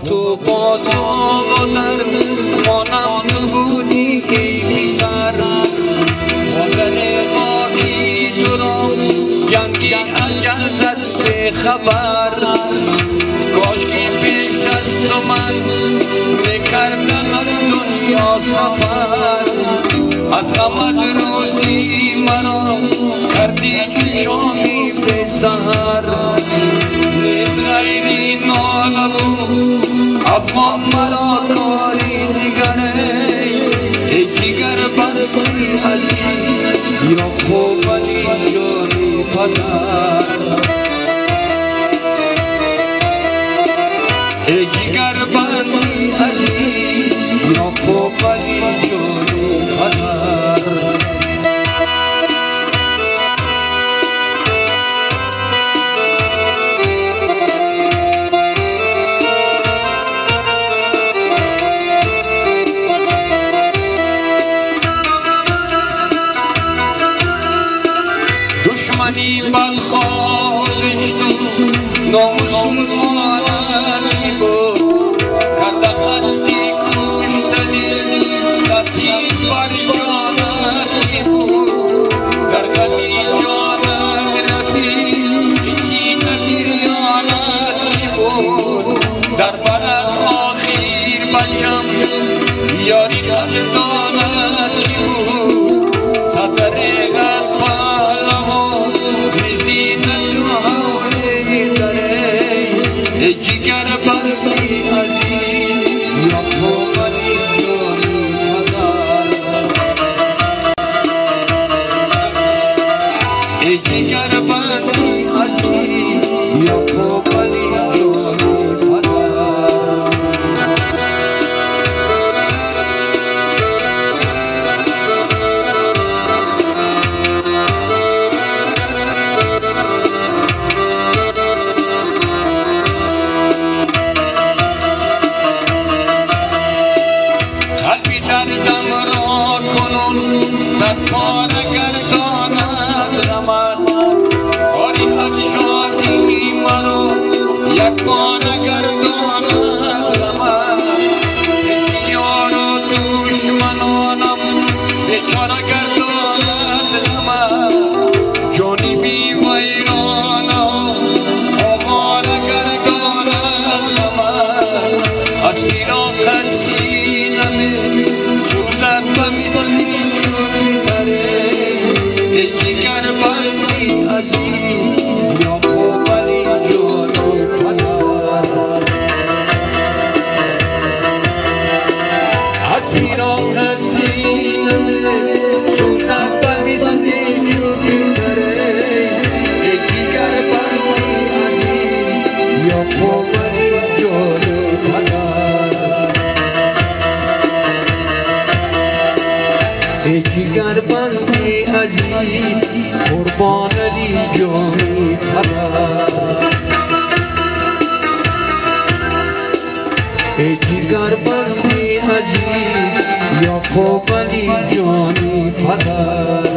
تو با تو در مانم تو بودی ای سر مادر خاکی تو را جنگی اجازت به خبر کاشکی پیش از تو من میکردم از دنیا سفر از غمت روزی مرا کردی چشامی به سحر نیز غیری نالبو اما مرا کاری دیگره ای جگر بندی عزیز یا خوبنی جانی پدر ای جگر بندی عزیز یا خوبنی جانی پدر دشمنی بدخواهش تو ناموسون خانه بود کرده قصدی کشتنی لطیف بر جانه بود در قلبی جانه رفی کسی نگریانه بود در بلد آخیر بچم یاری قدردانه بود صدر جگر بندی عزیز یا خوبنی جانی پدر ای جگر بندی عزیز یا خوبنی جانی پدر پاره گرداند رمد خاری از شادی مرا یک باره گرداند رمد یار و دشمنانم بیچاره گرداند رمد جانی بی ویرانه آواره گرداند رمد از فراق سینه سوزد و میزنی جگر بندی عزیز یا خوبنی جانی پدر از فراق سینه سوزد و میزنی جوری جگر بندی عزیز یا خوبنی جانی پدر جگر بندی عزیز قربان علی جانی پدر ای جگر بندی عزیز یا خوبنی جانی پدر